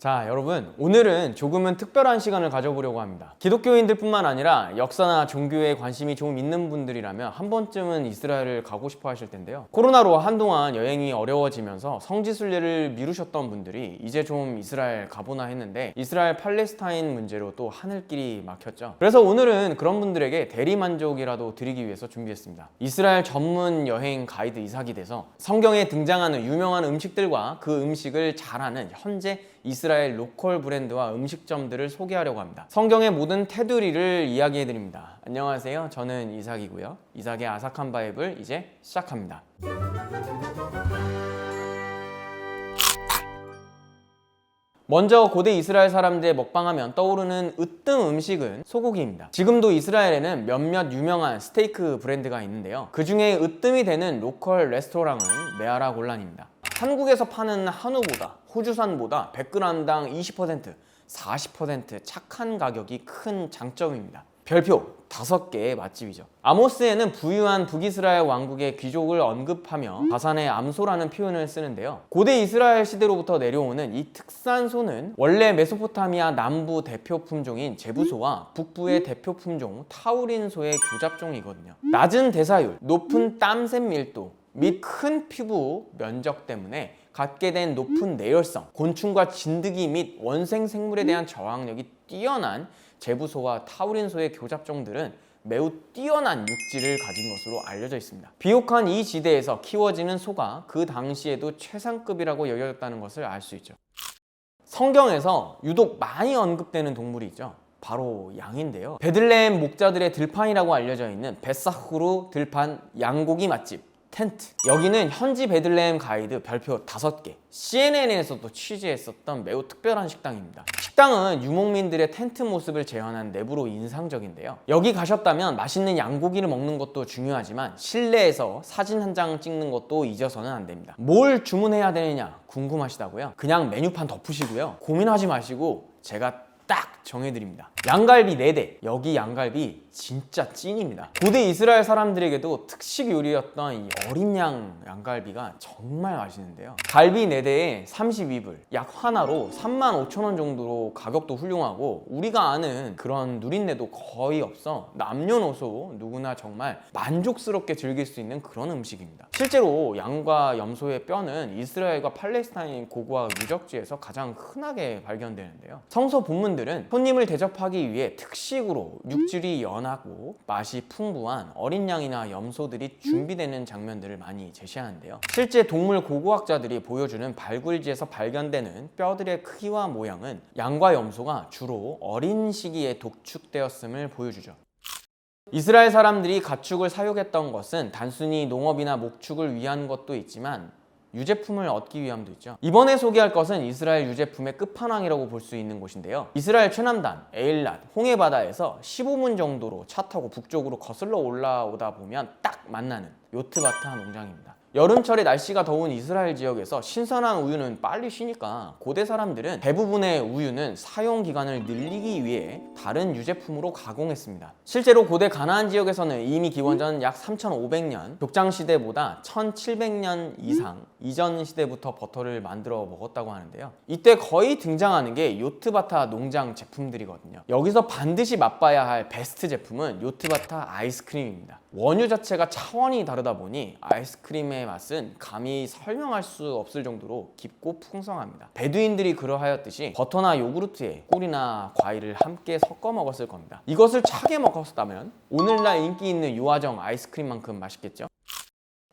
자, 여러분, 오늘은 조금은 특별한 시간을 가져보려고 합니다. 기독교인들뿐만 아니라 역사나 종교에 관심이 좀 있는 분들이라면 한 번쯤은 이스라엘을 가고 싶어 하실 텐데요. 코로나로 한동안 여행이 어려워지면서 성지순례를 미루셨던 분들이 이제 좀 이스라엘 가보나 했는데 이스라엘 팔레스타인 문제로 또 하늘길이 막혔죠. 그래서 오늘은 그런 분들에게 대리만족이라도 드리기 위해서 준비했습니다. 이스라엘 전문 여행 가이드 이삭이 돼서 성경에 등장하는 유명한 음식들과 그 음식을 잘 아는 현재 이스라엘 로컬 브랜드와 음식점들을 소개하려고 합니다. 성경의 모든 테두리를 이야기해드립니다. 안녕하세요. 저는 이삭이고요. 이삭의 아삭한 바이블 이제 시작합니다. 먼저 고대 이스라엘 사람들의 먹방하면 떠오르는 으뜸 음식은 소고기입니다. 지금도 이스라엘에는 몇몇 유명한 스테이크 브랜드가 있는데요. 그 중에 으뜸이 되는 로컬 레스토랑은 메아라 골란입니다. 한국에서 파는 한우보다 호주산보다 100g당 20%, 40% 착한 가격이 큰 장점입니다. 별표 5개의 맛집이죠. 아모스에는 부유한 북이스라엘 왕국의 귀족을 언급하며 가산의 암소라는 표현을 쓰는데요. 고대 이스라엘 시대로부터 내려오는 이 특산 소는 원래 메소포타미아 남부 대표 품종인 제부소와 북부의 대표 품종 타우린 소의 교잡종이거든요. 낮은 대사율, 높은 땀샘 밀도 및 큰 피부 면적 때문에 갖게 된 높은 내열성, 곤충과 진드기 및 원생 생물에 대한 저항력이 뛰어난 제부소와 타우린소의 교잡종들은 매우 뛰어난 육질을 가진 것으로 알려져 있습니다. 비옥한 이 지대에서 키워지는 소가 그 당시에도 최상급이라고 여겨졌다는 것을 알 수 있죠. 성경에서 유독 많이 언급되는 동물이 있죠. 바로 양인데요. 베들레헴 목자들의 들판이라고 알려져 있는 벳사후르 들판 양고기 맛집 텐트. 여기는 현지 베들레헴 가이드 별표 5개, CNN에서도 취재했었던 매우 특별한 식당입니다. 식당은 유목민들의 텐트 모습을 재현한 내부로 인상적인데요. 여기 가셨다면 맛있는 양고기를 먹는 것도 중요하지만 실내에서 사진 한 장 찍는 것도 잊어서는 안 됩니다. 뭘 주문해야 되느냐 궁금하시다고요? 그냥 메뉴판 덮으시고요. 고민하지 마시고 제가 딱 정해드립니다. 양갈비 4대. 여기 양갈비 진짜 찐입니다. 고대 이스라엘 사람들에게도 특식 요리였던 이 어린 양 양갈비가 정말 맛있는데요. 갈비 4대에 32불, 약 하나로 35,000원 정도로 가격도 훌륭하고 우리가 아는 그런 누린내도 거의 없어 남녀노소 누구나 정말 만족스럽게 즐길 수 있는 그런 음식입니다. 실제로 양과 염소의 뼈는 이스라엘과 팔레스타인 고고학 유적지에서 가장 흔하게 발견되는데요. 성서 본문들은 손님을 대접하기 위해 특식으로 육질이 연하고 맛이 풍부한 어린 양이나 염소들이 준비되는 장면들을 많이 제시하는데요. 실제 동물 고고학자들이 보여주는 발굴지에서 발견되는 뼈들의 크기와 모양은 양과 염소가 주로 어린 시기에 독축되었음을 보여주죠. 이스라엘 사람들이 가축을 사육했던 것은 단순히 농업이나 목축을 위한 것도 있지만 유제품을 얻기 위함도 있죠. 이번에 소개할 것은 이스라엘 유제품의 끝판왕이라고 볼 수 있는 곳인데요. 이스라엘 최남단 에일랏 홍해바다에서 15분 정도로 차 타고 북쪽으로 거슬러 올라오다 보면 딱 만나는 요트바타 농장입니다. 여름철에 날씨가 더운 이스라엘 지역에서 신선한 우유는 빨리 쉬니까 고대 사람들은 대부분의 우유는 사용 기간을 늘리기 위해 다른 유제품으로 가공했습니다. 실제로 고대 가나안 지역에서는 이미 기원전 약 3500년 족장 시대보다 1700년 이상 이전 시대부터 버터를 만들어 먹었다고 하는데요. 이때 거의 등장하는 게 요트바타 농장 제품들이거든요. 여기서 반드시 맛봐야 할 베스트 제품은 요트바타 아이스크림입니다. 원유 자체가 차원이 다르다 보니 아이스크림의 맛은 감히 설명할 수 없을 정도로 깊고 풍성합니다. 베두인들이 그러하였듯이 버터나 요구르트에 꿀이나 과일을 함께 섞어 먹었을 겁니다. 이것을 차게 먹었다면 오늘날 인기 있는 유화정 아이스크림만큼 맛있겠죠?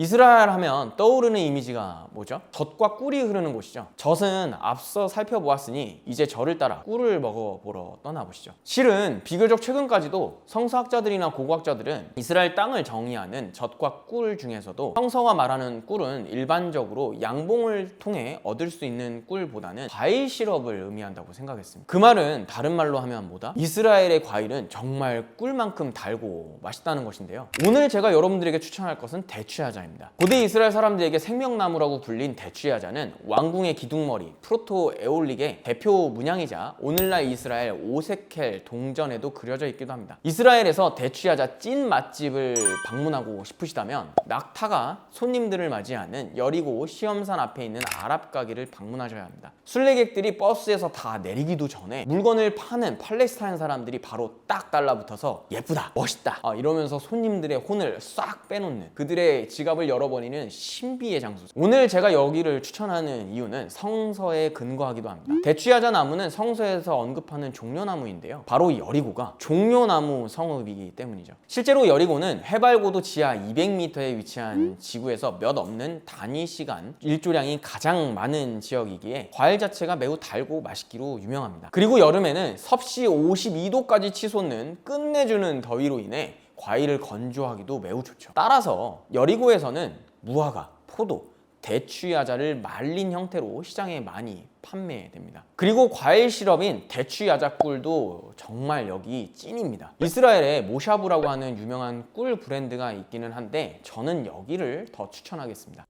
이스라엘 하면 떠오르는 이미지가 뭐죠? 젖과 꿀이 흐르는 곳이죠. 젖은 앞서 살펴보았으니 이제 젖을 따라 꿀을 먹어보러 떠나보시죠. 실은 비교적 최근까지도 성서학자들이나 고고학자들은 이스라엘 땅을 정의하는 젖과 꿀 중에서도 성서가 말하는 꿀은 일반적으로 양봉을 통해 얻을 수 있는 꿀보다는 과일 시럽을 의미한다고 생각했습니다. 그 말은 다른 말로 하면 뭐다? 이스라엘의 과일은 정말 꿀만큼 달고 맛있다는 것인데요. 오늘 제가 여러분들에게 추천할 것은 대추야자입니다. 대추야자입니다. 고대 이스라엘 사람들에게 생명나무라고 불린 대추야자는 왕궁의 기둥머리 프로토 에올릭의 대표 문양이자 오늘날 이스라엘 오세켈 동전에도 그려져 있기도 합니다. 이스라엘에서 대추야자 찐 맛집을 방문하고 싶으시다면 낙타가 손님들을 맞이하는 여리고 시험산 앞에 있는 아랍 가게를 방문하셔야 합니다. 순례객들이 버스에서 다 내리기도 전에 물건을 파는 팔레스타인 사람들이 바로 딱 달라붙어서 예쁘다, 멋있다 이러면서 손님들의 혼을 싹 빼놓는, 그들의 지갑을 열어버리는 신비의 장소죠. 오늘 제가 여기를 추천하는 이유는 성서에 근거하기도 합니다. 대추야자 나무는 성서에서 언급하는 종려나무인데요, 바로 여리고가 종려나무 성읍이기 때문이죠. 실제로 여리고는 해발고도 지하 200m에 위치한 지구에서 몇 없는 단위 시간 일조량이 가장 많은 지역이기에 과일 자체가 매우 달고 맛있기로 유명합니다. 그리고 여름에는 섭씨 52도까지 치솟는 끝내주는 더위로 인해 과일을 건조하기도 매우 좋죠. 따라서 여리고에서는 무화과, 포도, 대추야자를 말린 형태로 시장에 많이 판매됩니다. 그리고 과일 시럽인 대추야자 꿀도 정말 여기 찐입니다. 이스라엘에 모샤브라고 하는 유명한 꿀 브랜드가 있기는 한데 저는 여기를 더 추천하겠습니다.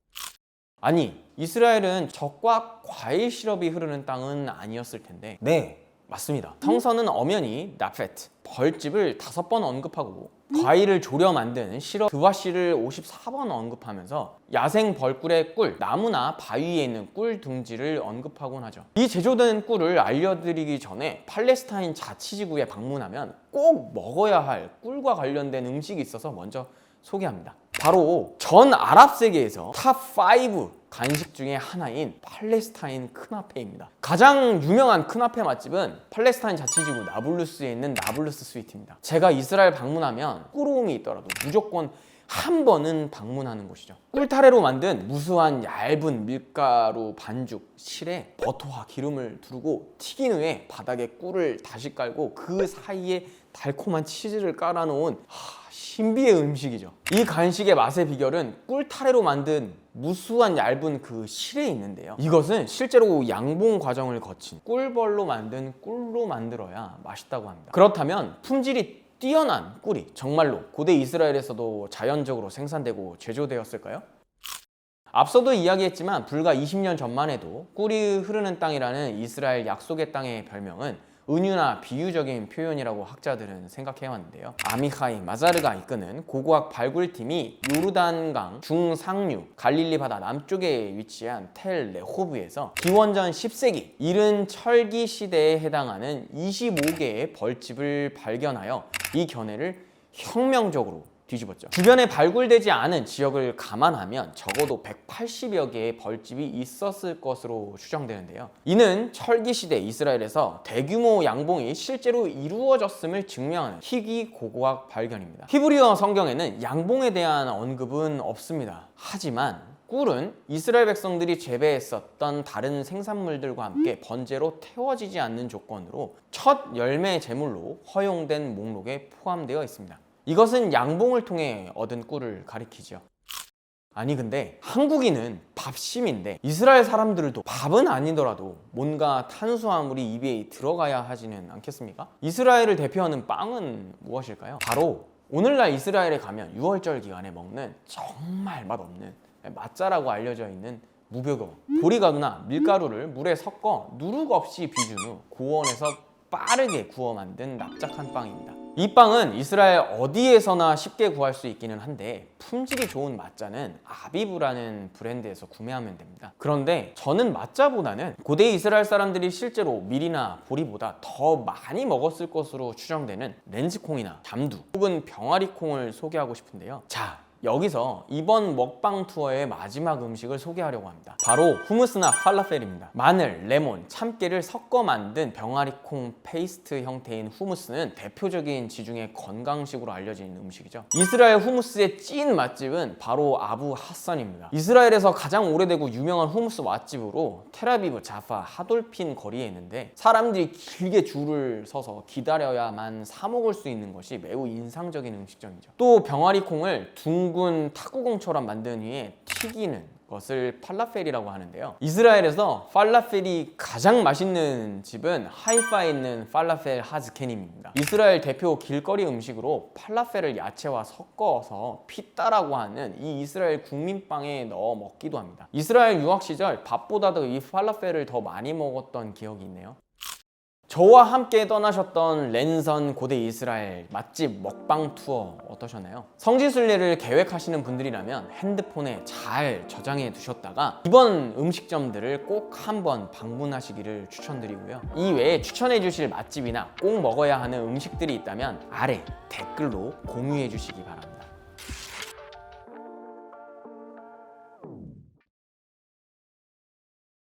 아니, 이스라엘은 젖과 과일 시럽이 흐르는 땅은 아니었을 텐데, 네, 맞습니다. 성서는 엄연히 나페트, 벌집을 5번 언급하고 과일을 졸여 만든 시럽 드와시를 54번 언급하면서 야생 벌꿀의 꿀, 나무나 바위에 있는 꿀 둥지를 언급하곤 하죠. 이 제조된 꿀을 알려드리기 전에 팔레스타인 자치지구에 방문하면 꼭 먹어야 할 꿀과 관련된 음식이 있어서 먼저 소개합니다. 바로 전 아랍 세계에서 탑5 간식 중에 하나인 팔레스타인 크나페입니다. 가장 유명한 크나페 맛집은 팔레스타인 자치지구 나블루스에 있는 나블루스 스위트입니다. 제가 이스라엘 방문하면 꾸러움이 있더라도 무조건 한 번은 방문하는 곳이죠. 꿀타래로 만든 무수한 얇은 밀가루 반죽 실에 버터와 기름을 두르고 튀긴 후에 바닥에 꿀을 다시 깔고 그 사이에 달콤한 치즈를 깔아놓은 신비의 음식이죠. 이 간식의 맛의 비결은 꿀타래로 만든 무수한 얇은 그 실에 있는데요, 이것은 실제로 양봉 과정을 거친 꿀벌로 만든 꿀로 만들어야 맛있다고 합니다. 그렇다면 품질이 뛰어난 꿀이 정말로 고대 이스라엘에서도 자연적으로 생산되고 제조되었을까요? 앞서도 이야기했지만 불과 20년 전만 해도 꿀이 흐르는 땅이라는 이스라엘 약속의 땅의 별명은 은유나 비유적인 표현이라고 학자들은 생각해왔는데요, 아미하이 마자르가 이끄는 고고학 발굴팀이 요르단강 중상류 갈릴리 바다 남쪽에 위치한 텔 레호브에서 기원전 10세기 이른 철기 시대에 해당하는 25개의 벌집을 발견하여 이 견해를 혁명적으로 뒤집었죠. 주변에 발굴되지 않은 지역을 감안하면 적어도 180여 개의 벌집이 있었을 것으로 추정되는데요, 이는 철기시대 이스라엘에서 대규모 양봉이 실제로 이루어졌음을 증명하는 희귀고고학 발견입니다. 히브리어 성경에는 양봉에 대한 언급은 없습니다. 하지만 꿀은 이스라엘 백성들이 재배했었던 다른 생산물들과 함께 번제로 태워지지 않는 조건으로 첫 열매 제물로 허용된 목록에 포함되어 있습니다. 이것은 양봉을 통해 얻은 꿀을 가리키죠. 아니 근데 한국인은 밥심인데 이스라엘 사람들도 밥은 아니더라도 뭔가 탄수화물이 입에 들어가야 하지는 않겠습니까? 이스라엘을 대표하는 빵은 무엇일까요? 바로 오늘날 이스라엘에 가면 6월절 기간에 먹는 정말 맛없는 맛자라고 알려져 있는 무교경, 보리가루나 밀가루를 물에 섞어 누룩 없이 비준 후 고온에서 빠르게 구워 만든 납작한 빵입니다. 이 빵은 이스라엘 어디에서나 쉽게 구할 수 있기는 한데 품질이 좋은 맛자는 아비브라는 브랜드에서 구매하면 됩니다. 그런데 저는 맛자보다는 고대 이스라엘 사람들이 실제로 밀이나 보리보다 더 많이 먹었을 것으로 추정되는 렌즈콩이나 잠두 혹은 병아리콩을 소개하고 싶은데요, 자, 여기서 이번 먹방 투어의 마지막 음식을 소개하려고 합니다. 바로 후무스나 팔라펠입니다. 마늘, 레몬, 참깨를 섞어 만든 병아리콩 페이스트 형태인 후무스는 대표적인 지중해 건강식으로 알려진 음식이죠. 이스라엘 후무스의 찐 맛집은 바로 아부 하산입니다. 이스라엘에서 가장 오래되고 유명한 후무스 맛집으로 텔아비브, 자파, 하돌핀 거리에 있는데 사람들이 길게 줄을 서서 기다려야만 사 먹을 수 있는 것이 매우 인상적인 음식점이죠. 또 병아리콩을 둥근 탁구공처럼 만든 후에 튀기는 것을 팔라펠이라고 하는데요. 이스라엘에서 팔라펠이 가장 맛있는 집은 하이파에 있는 팔라펠 하즈케님입니다. 이스라엘 대표 길거리 음식으로 팔라펠을 야채와 섞어서 피따라고 하는 이 이스라엘 국민빵에 넣어 먹기도 합니다. 이스라엘 유학 시절 밥보다도 이 팔라펠을 더 많이 먹었던 기억이 있네요. 저와 함께 떠나셨던 랜선 고대 이스라엘 맛집 먹방 투어 어떠셨나요? 성지순례를 계획하시는 분들이라면 핸드폰에 잘 저장해 두셨다가 이번 음식점들을 꼭 한번 방문하시기를 추천드리고요. 이 외에 추천해 주실 맛집이나 꼭 먹어야 하는 음식들이 있다면 아래 댓글로 공유해 주시기 바랍니다.